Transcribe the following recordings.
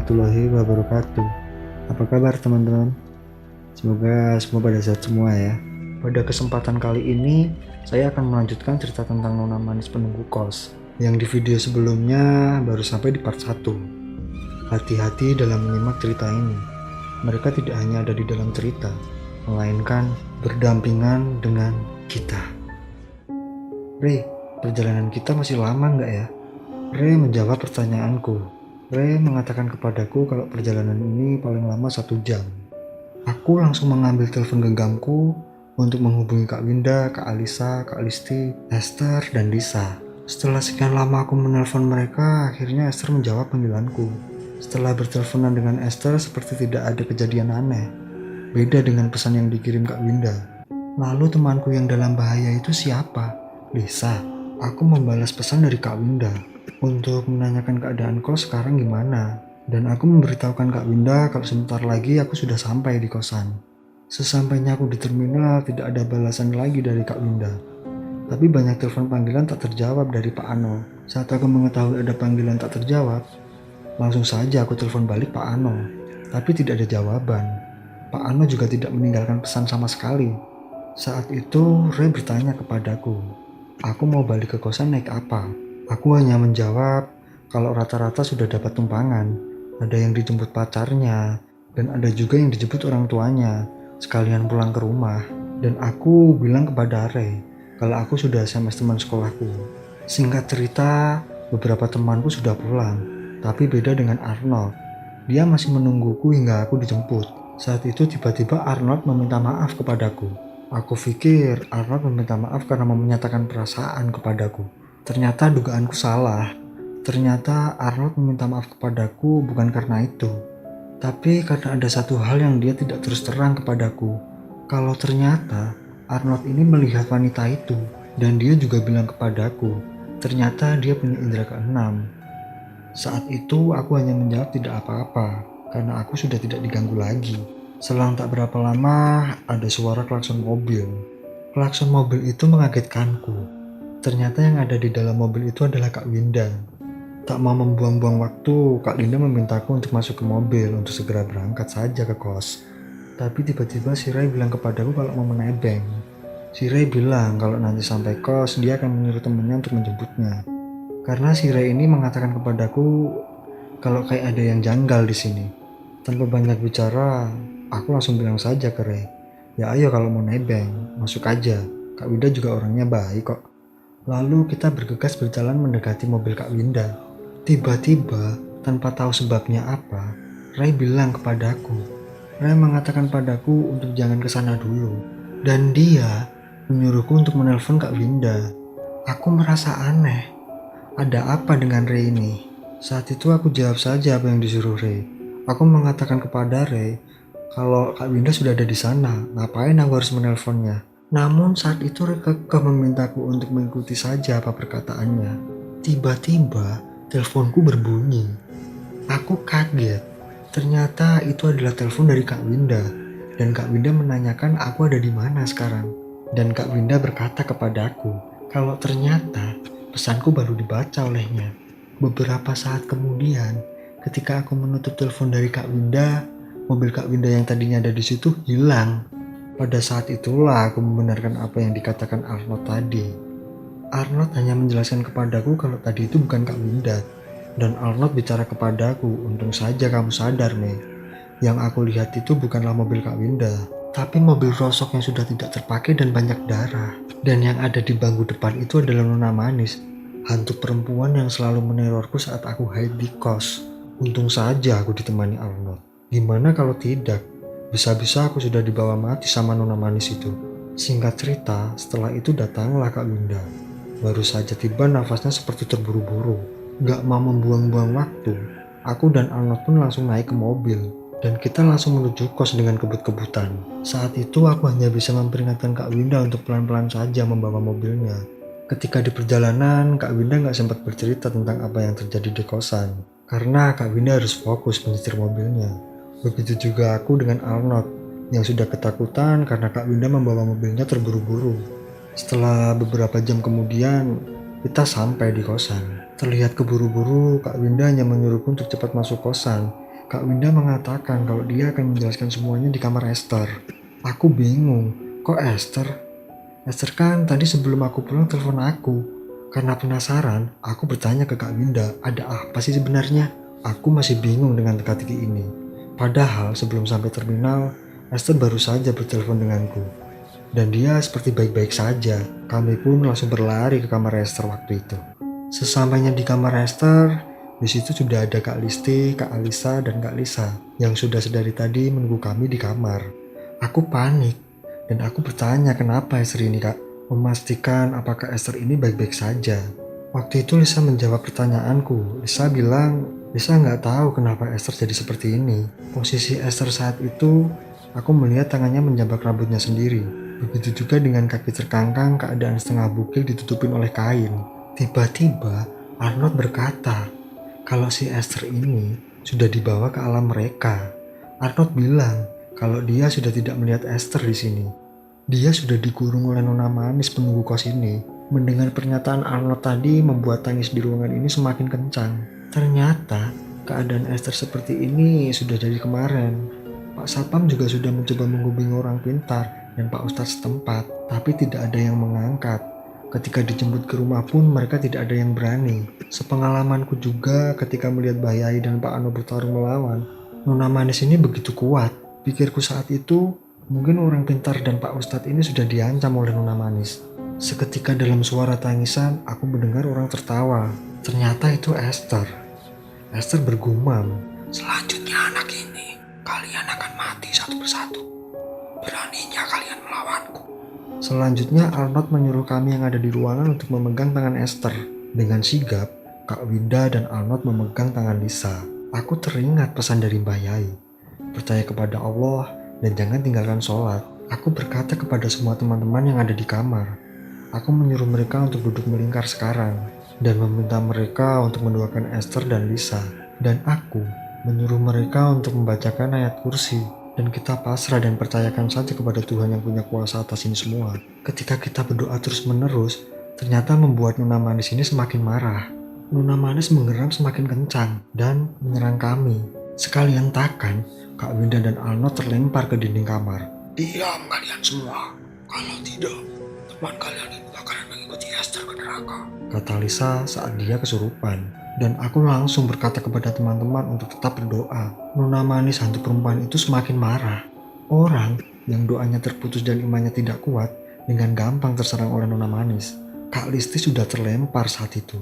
warahmatullahi wabarakatuh. Apa kabar teman-teman? Semoga semua pada sehat semua ya. Pada kesempatan kali ini, saya akan melanjutkan cerita tentang Nona Manis Penunggu Kos yang di video sebelumnya baru sampai di part 1. Hati-hati dalam menyimak cerita ini. Mereka tidak hanya ada di dalam cerita, melainkan berdampingan dengan kita. Re, perjalanan kita masih lama nggak ya? Re menjawab pertanyaanku. Re mengatakan kepadaku kalau perjalanan ini paling lama 1 jam. Aku langsung mengambil telepon genggamku untuk menghubungi Kak Winda, Kak Alisa, Kak Listi, Esther, dan Lisa. Setelah sekian lama aku menelpon mereka, akhirnya Esther menjawab panggilanku. Setelah berteleponan dengan Esther, seperti tidak ada kejadian aneh. Beda dengan pesan yang dikirim Kak Winda. Lalu temanku yang dalam bahaya itu siapa? Lisa. Aku membalas pesan dari Kak Winda untuk menanyakan keadaan kos sekarang gimana. Dan aku memberitahukan Kak Winda kalau sebentar lagi aku sudah sampai di kosan. Sesampainya aku di terminal, tidak ada balasan lagi dari Kak Winda. Tapi banyak telepon panggilan tak terjawab dari Pak Ano. Saat aku mengetahui ada panggilan tak terjawab, langsung saja aku telepon balik Pak Ano. Tapi tidak ada jawaban. Pak Ano juga tidak meninggalkan pesan sama sekali. Saat itu Ray bertanya kepadaku, aku mau balik ke kosan naik apa? Aku hanya menjawab kalau rata-rata sudah dapat tumpangan. Ada yang dijemput pacarnya, dan ada juga yang dijemput orang tuanya, sekalian pulang ke rumah. Dan aku bilang kepada Ray kalau aku sudah SMS teman sekolahku. Singkat cerita, beberapa temanku sudah pulang, tapi beda dengan Arnold. Dia masih menungguku hingga aku dijemput. Saat itu tiba-tiba Arnold meminta maaf kepadaku. Aku pikir Arnold meminta maaf karena menyatakan perasaan kepadaku. Ternyata dugaanku salah. Ternyata Arnold meminta maaf kepadaku bukan karena itu. Tapi karena ada satu hal yang dia tidak terus terang kepadaku. Kalau ternyata Arnold ini melihat wanita itu. Dan dia juga bilang kepadaku, ternyata dia punya indera keenam. Saat itu aku hanya menjawab tidak apa-apa. Karena aku sudah tidak diganggu lagi. Selang tak berapa lama ada suara klakson mobil. Klakson mobil itu mengagetkanku. Ternyata yang ada di dalam mobil itu adalah Kak Winda. Tak mau membuang-buang waktu, Kak Winda memintaku untuk masuk ke mobil untuk segera berangkat saja ke kos. Tapi tiba-tiba si Ray bilang kepadaku kalau mau menebeng. Si Ray bilang kalau nanti sampai kos, dia akan menyuruh temannya untuk menjemputnya. Karena si Ray ini mengatakan kepadaku kalau kayak ada yang janggal di sini. Tanpa banyak bicara, aku langsung bilang saja ke Ray, ya ayo kalau mau nebeng, masuk aja. Kak Winda juga orangnya baik kok. Lalu kita bergegas berjalan mendekati mobil Kak Winda. Tiba-tiba, tanpa tahu sebabnya apa, Ray bilang kepadaku. Ray mengatakan padaku untuk jangan ke sana dulu. Dan dia menyuruhku untuk menelpon Kak Winda. Aku merasa aneh. Ada apa dengan Ray ini? Saat itu aku jawab saja apa yang disuruh Ray. Aku mengatakan kepada Ray kalau Kak Winda sudah ada di sana, ngapain aku harus menelponnya? Namun saat itu Ray kekeh memintaku untuk mengikuti saja apa perkataannya. Tiba-tiba teleponku berbunyi. Aku kaget. Ternyata itu adalah telepon dari Kak Winda. Dan Kak Winda menanyakan aku ada di mana sekarang. Dan Kak Winda berkata kepadaku kalau ternyata pesanku baru dibaca olehnya. Beberapa saat kemudian, ketika aku menutup telepon dari Kak Winda, mobil Kak Winda yang tadinya ada di situ hilang. Pada saat itulah aku membenarkan apa yang dikatakan Arnold tadi. Arnold hanya menjelaskan kepadaku kalau tadi itu bukan Kak Winda. Dan Arnold bicara kepadaku, untung saja kamu sadar Mei. Yang aku lihat itu bukanlah mobil Kak Winda, tapi mobil rosok yang sudah tidak terpakai dan banyak darah. Dan yang ada di bangku depan itu adalah Nona Manis, hantu perempuan yang selalu menerorku saat aku hide di kos. Untung saja aku ditemani Arnold. Gimana kalau tidak? Bisa-bisa aku sudah dibawa mati sama Nona Manis itu. Singkat cerita, setelah itu datanglah Kak Winda. Baru saja tiba nafasnya seperti terburu-buru. Gak mau membuang-buang waktu, aku dan Arnold pun langsung naik ke mobil. Dan kita langsung menuju kos dengan kebut-kebutan. Saat itu aku hanya bisa memperingatkan Kak Winda untuk pelan-pelan saja membawa mobilnya. Ketika di perjalanan, Kak Winda gak sempat bercerita tentang apa yang terjadi di kosan. Karena Kak Winda harus fokus menyetir mobilnya. Begitu juga aku dengan Arnold yang sudah ketakutan karena Kak Winda membawa mobilnya terburu-buru. Setelah beberapa jam kemudian, kita sampai di kosan. Terlihat keburu-buru, Kak Winda hanya menyuruhku untuk cepat masuk kosan Kak Winda mengatakan kalau dia akan menjelaskan semuanya di kamar Esther. Aku bingung, kok Esther? Esther kan tadi sebelum aku pulang telepon aku. Karena penasaran, aku bertanya ke Kak Winda, ada apa sih sebenarnya? Aku masih bingung dengan teka-teki ini. Padahal sebelum sampai terminal, Esther baru saja bertelepon denganku. Dan dia seperti baik-baik saja. Kami pun langsung berlari ke kamar Esther waktu itu. Sesampainya di kamar Esther, di situ sudah ada Kak Listi, Kak Alisa, dan Kak Lisa yang sudah sedari tadi menunggu kami di kamar. Aku panik dan aku bertanya kenapa Esther ini Kak, memastikan apakah Esther ini baik-baik saja. Waktu itu Lisa menjawab pertanyaanku. Lisa bilang Lisa nggak tahu kenapa Esther jadi seperti ini. Posisi Esther saat itu, aku melihat tangannya menjambak rambutnya sendiri. Begitu juga dengan kaki terkangkang keadaan setengah bugil ditutupin oleh kain. Tiba-tiba Arnold berkata, kalau si Esther ini sudah dibawa ke alam mereka. Arnold bilang kalau dia sudah tidak melihat Esther di sini. Dia sudah dikurung oleh nona manis penunggu kos ini. Mendengar pernyataan Arnold tadi membuat tangis di ruangan ini semakin kencang. Ternyata keadaan Esther seperti ini sudah dari kemarin. Pak Sapam juga sudah mencoba menghubungi orang pintar dan Pak Ustadz setempat, tapi tidak ada yang mengangkat. Ketika dijemput ke rumah pun mereka tidak ada yang berani. Sepengalamanku juga ketika melihat Mbah Yai dan Pak Ano bertarung melawan, nona manis ini begitu kuat. Pikirku saat itu, mungkin orang pintar dan Pak Ustadz ini sudah diancam oleh nona manis. Seketika dalam suara tangisan, aku mendengar orang tertawa. Ternyata itu Esther. Esther bergumam, selanjutnya anak ini, kalian akan mati satu persatu. Beraninya kalian melawanku. Selanjutnya Arnold menyuruh kami yang ada di ruangan untuk memegang tangan Esther. Dengan sigap, Kak Winda dan Arnold memegang tangan Lisa. Aku teringat pesan dari Mbah Yai. Percaya kepada Allah dan jangan tinggalkan sholat. Aku berkata kepada semua teman-teman yang ada di kamar. Aku menyuruh mereka untuk duduk melingkar sekarang dan meminta mereka untuk mendoakan Esther dan Lisa. Dan aku menyuruh mereka untuk membacakan ayat kursi. Dan kita pasrah dan percayakan saja kepada Tuhan yang punya kuasa atas ini semua. Ketika kita berdoa terus-menerus, ternyata membuat nona manis ini semakin marah. Nona manis menggeram semakin kencang dan menyerang kami. Sekali hentakan, Kak Winda dan Arnold terlempar ke dinding kamar. Diam kalian semua. Kalau tidak, teman kalian ini bakalan mengikuti Esther ke neraka, kata Lisa saat dia kesurupan. Dan aku langsung berkata kepada teman-teman untuk tetap berdoa. Nona manis hantu perempuan itu semakin marah. Orang yang doanya terputus dan imannya tidak kuat dengan gampang terserang oleh nona manis. Kak Listi sudah terlempar saat itu.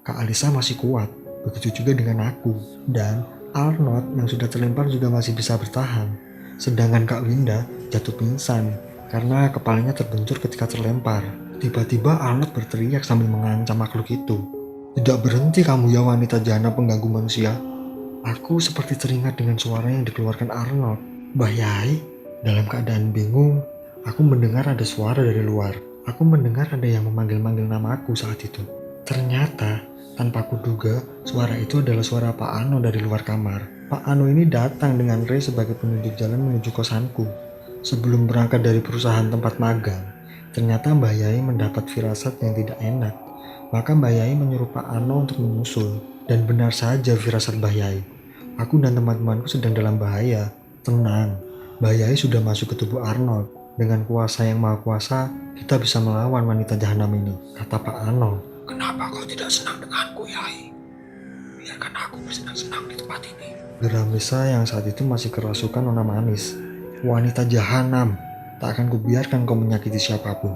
Kak Alisa masih kuat, begitu juga dengan aku. Dan Arnold yang sudah terlempar juga masih bisa bertahan. Sedangkan Kak Winda jatuh pingsan karena kepalanya terbentur ketika terlempar. Tiba-tiba Arnold berteriak sambil mengancam makhluk itu. Tidak berhenti kamu ya wanita jahanam pengganggu manusia. Aku seperti teringat dengan suara yang dikeluarkan Arnold. Mbah Yai, dalam keadaan bingung, aku mendengar ada suara dari luar. Aku mendengar ada yang memanggil-manggil namaku saat itu. Ternyata, tanpa kuduga, suara itu adalah suara Pak Ano dari luar kamar. Pak Ano ini datang dengan Ray sebagai penunjuk jalan menuju kosanku. Sebelum berangkat dari perusahaan tempat magang, ternyata Mbah Yai mendapat firasat yang tidak enak. Maka Mbah Yai menyuruh Pak Ano untuk menyusul. Dan benar saja firasat Mbah Yai. Aku dan teman-temanku sedang dalam bahaya. Tenang, Mbah Yai sudah masuk ke tubuh Arnold. Dengan kuasa yang maha kuasa, kita bisa melawan wanita jahanam ini, kata Pak Ano. Kenapa kau tidak senang denganku, Yai? Biarkan aku bersenang-senang di tempat ini, geram Lisa yang saat itu masih kerasukan nona manis. Wanita jahanam, tak akan kubiarkan kau menyakiti siapapun,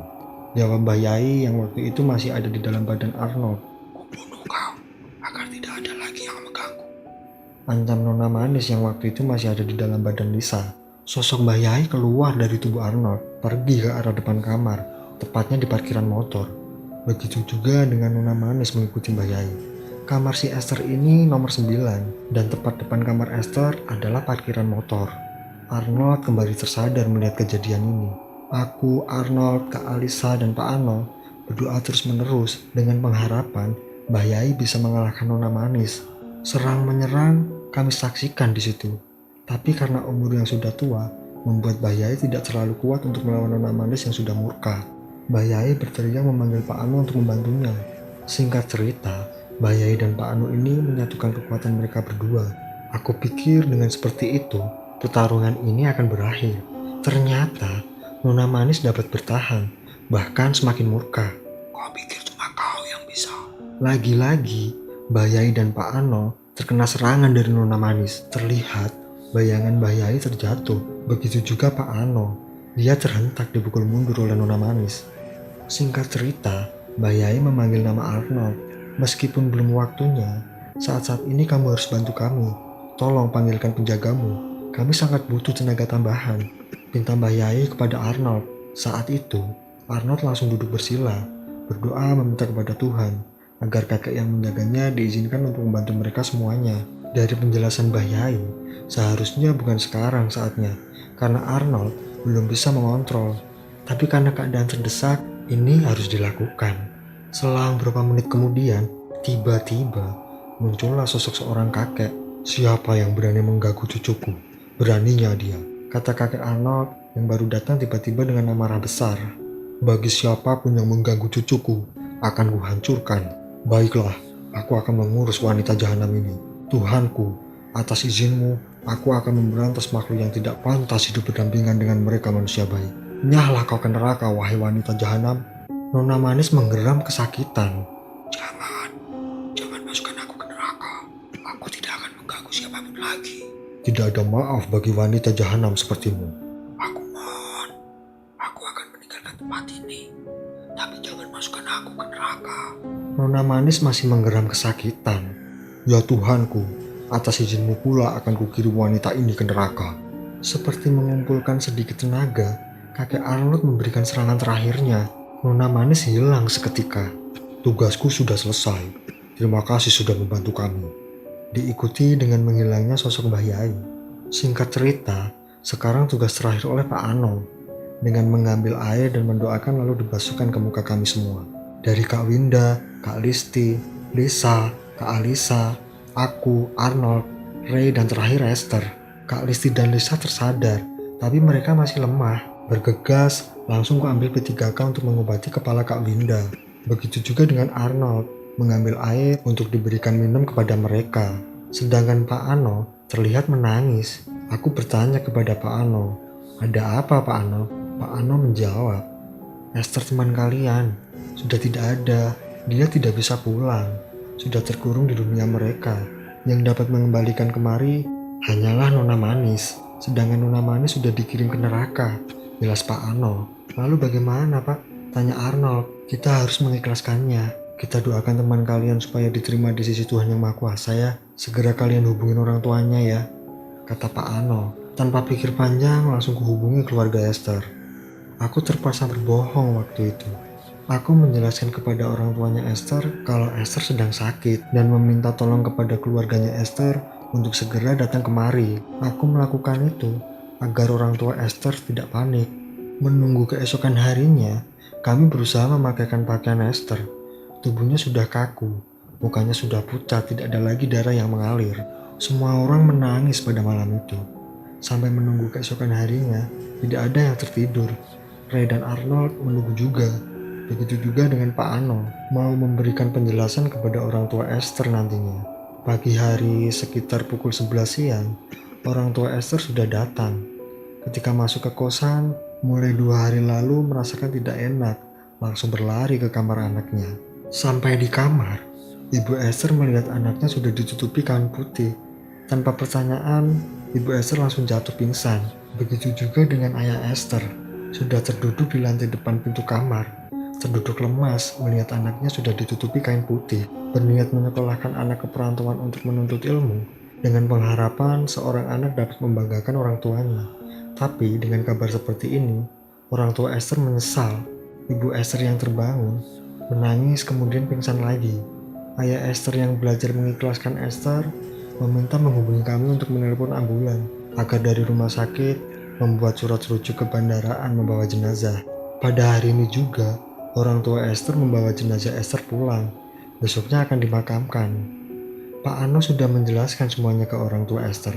jawab Mbah Yai yang waktu itu masih ada di dalam badan Arnold. Kubunuh kau, agar tidak ada lagi yang mengganggu, ancam nona manis yang waktu itu masih ada di dalam badan Lisa. Sosok Mbah Yai keluar dari tubuh Arnold, pergi ke arah depan kamar, tepatnya di parkiran motor. Begitu juga dengan nona manis mengikuti Mbah Yai. Kamar si Esther ini nomor 9, dan tepat depan kamar Esther adalah parkiran motor. Arnold kembali tersadar melihat kejadian ini. Aku, Arnold, Kak Alisa, dan Pak Ano berdoa terus-menerus dengan pengharapan Mbah Yai bisa mengalahkan nona manis. Serang menyerang kami saksikan di situ. Tapi karena umur yang sudah tua, membuat Mbah Yai tidak terlalu kuat untuk melawan nona manis yang sudah murka. Mbah Yai berteriak memanggil Pak Ano untuk membantunya. Singkat cerita, Mbah Yai dan Pak Ano ini menyatukan kekuatan mereka berdua. Aku pikir dengan seperti itu, pertarungan ini akan berakhir. Ternyata, Nona Manis dapat bertahan, bahkan semakin murka. Kau pikir cuma kau yang bisa? Lagi-lagi, Mbah Yai dan Pak Ano terkena serangan dari Nona Manis. Terlihat, bayangan Mbah Yai terjatuh. Begitu juga Pak Ano. Dia terhentak dipukul mundur oleh Nona Manis. Singkat cerita, Mbah Yai memanggil nama Arnold. Meskipun belum waktunya, saat-saat ini kamu harus bantu kami. Tolong panggilkan penjagamu. Kami sangat butuh tenaga tambahan. Pinta Mbah Yai kepada Arnold. Saat itu, Arnold langsung duduk bersila, berdoa meminta kepada Tuhan agar kakek yang menjaganya diizinkan untuk membantu mereka semuanya. Dari penjelasan Mbah Yai, seharusnya bukan sekarang saatnya, karena Arnold belum bisa mengontrol. Tapi karena keadaan terdesak, ini harus dilakukan. Selang beberapa menit kemudian, tiba-tiba muncullah sosok seorang kakek. Siapa yang berani mengganggu cucuku? Beraninya dia, kata kakek Arnold yang baru datang tiba-tiba dengan amarah besar. Bagi siapapun yang mengganggu cucuku, akan kuhancurkan. Baiklah, aku akan mengurus wanita jahanam ini. Tuhanku, atas izinmu, aku akan memberantas makhluk yang tidak pantas hidup berdampingan dengan mereka manusia baik. Nyahlah kau ke neraka, wahai wanita jahanam. Nona Manis menggeram kesakitan. Jangan masukkan aku ke neraka. Aku tidak akan mengganggu siapapun lagi. Tidak ada maaf bagi wanita jahanam sepertimu. Aku mohon, aku akan meninggalkan tempat ini. Tapi jangan masukkan aku ke neraka. Nona Manis masih menggeram kesakitan. Ya Tuhanku, atas izinmu pula akan kukirim wanita ini ke neraka. Seperti mengumpulkan sedikit tenaga, kakek Arnold memberikan serangan terakhirnya. Nona Manis hilang seketika. Tugasku sudah selesai. Terima kasih sudah membantu kami. Diikuti dengan menghilangnya sosok Mbah Yai. Singkat cerita, sekarang tugas terakhir oleh Pak Ano. Dengan mengambil air dan mendoakan lalu dibasuhkan ke muka kami semua. Dari Kak Winda, Kak Listi, Lisa, Kak Alisa, aku, Arnold, Ray, dan terakhir Esther. Kak Listi dan Lisa tersadar, tapi mereka masih lemah. Bergegas, langsung kuambil P3K untuk mengobati kepala Kak Winda. Begitu juga dengan Arnold, mengambil air untuk diberikan minum kepada mereka. Sedangkan Pak Ano terlihat menangis. Aku bertanya kepada Pak Ano, ada apa Pak Ano? Pak Ano menjawab, Esther teman kalian sudah tidak ada. Dia tidak bisa pulang. Sudah terkurung di dunia mereka. Yang dapat mengembalikan kemari hanyalah Nona Manis. Sedangkan Nona Manis sudah dikirim ke neraka. Jelas Pak Ano. Lalu bagaimana Pak? Tanya Arnold. Kita harus mengikhlaskannya. Kita doakan teman kalian supaya diterima di sisi Tuhan Yang Maha Kuasa ya. Segera kalian hubungin orang tuanya ya, kata Pak Ano. Tanpa pikir panjang langsung kuhubungi keluarga Esther. Aku terpaksa berbohong waktu itu. Aku menjelaskan kepada orang tuanya Esther kalau Esther sedang sakit dan meminta tolong kepada keluarganya Esther untuk segera datang kemari. Aku melakukan itu agar orang tua Esther tidak panik. Menunggu keesokan harinya, kami berusaha memakaikan pakaian Esther. Tubuhnya sudah kaku, mukanya sudah pucat, tidak ada lagi darah yang mengalir. Semua orang menangis pada malam itu. Sampai menunggu keesokan harinya, tidak ada yang tertidur. Ray dan Arnold menunggu juga. Begitu juga dengan Pak Ano, mau memberikan penjelasan kepada orang tua Esther nantinya. Pagi hari sekitar pukul 11 siang, orang tua Esther sudah datang. Ketika masuk ke kosan, mulai 2 hari lalu merasakan tidak enak, langsung berlari ke kamar anaknya. Sampai di kamar, Ibu Esther melihat anaknya sudah ditutupi kain putih. Tanpa pertanyaan, Ibu Esther langsung jatuh pingsan. Begitu juga dengan ayah Esther, sudah terduduk di lantai depan pintu kamar. Terduduk lemas melihat anaknya sudah ditutupi kain putih, berniat menyekolahkan anak ke perantauan untuk menuntut ilmu, dengan pengharapan seorang anak dapat membanggakan orang tuanya. Tapi dengan kabar seperti ini, orang tua Esther menyesal. Ibu Esther yang terbangun, menangis kemudian pingsan lagi. Ayah Esther yang belajar mengikhlaskan Esther, meminta menghubungi kami untuk menelpon ambulan, agar dari rumah sakit membuat surat rujuk ke bandaraan membawa jenazah. Pada hari ini juga, orang tua Esther membawa jenazah Esther pulang. Besoknya akan dimakamkan. Pak Ano sudah menjelaskan semuanya ke orang tua Esther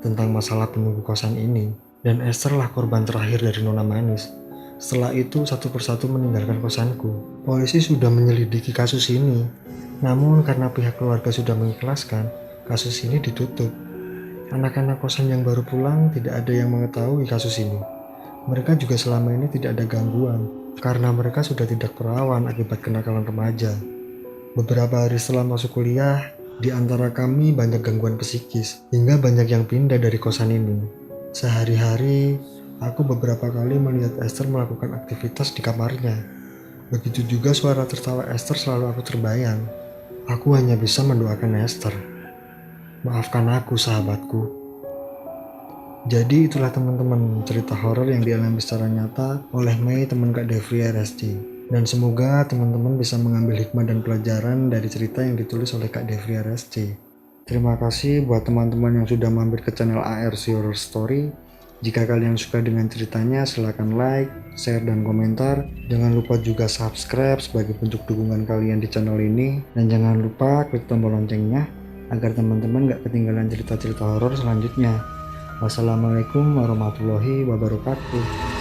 tentang masalah penunggu kosan ini, dan Esther lah korban terakhir dari Nona Manis. Setelah itu satu persatu meninggalkan kosanku. Polisi sudah menyelidiki kasus ini, namun karena pihak keluarga sudah mengikhlaskan, kasus ini ditutup. Anak-anak kosan yang baru pulang tidak ada yang mengetahui kasus ini. Mereka juga selama ini tidak ada gangguan, karena mereka sudah tidak perawan akibat kenakalan remaja. Beberapa hari setelah masuk kuliah, di antara kami banyak gangguan psikis, hingga banyak yang pindah dari kosan ini. Sehari-hari, aku beberapa kali melihat Esther melakukan aktivitas di kamarnya. Begitu juga suara tertawa Esther selalu aku terbayang. Aku hanya bisa mendoakan Esther. Maafkan aku, sahabatku. Jadi itulah teman-teman cerita horor yang dialami secara nyata oleh Mei, teman Kak Devri RSC. Dan semoga teman-teman bisa mengambil hikmah dan pelajaran dari cerita yang ditulis oleh Kak Devri RSC. Terima kasih buat teman-teman yang sudah mampir ke channel ARC Horror Story. Jika kalian suka dengan ceritanya, silahkan like, share, dan komentar. Jangan lupa juga subscribe sebagai bentuk dukungan kalian di channel ini. Dan jangan lupa klik tombol loncengnya agar teman-teman gak ketinggalan cerita-cerita horor selanjutnya. Wassalamualaikum warahmatullahi wabarakatuh.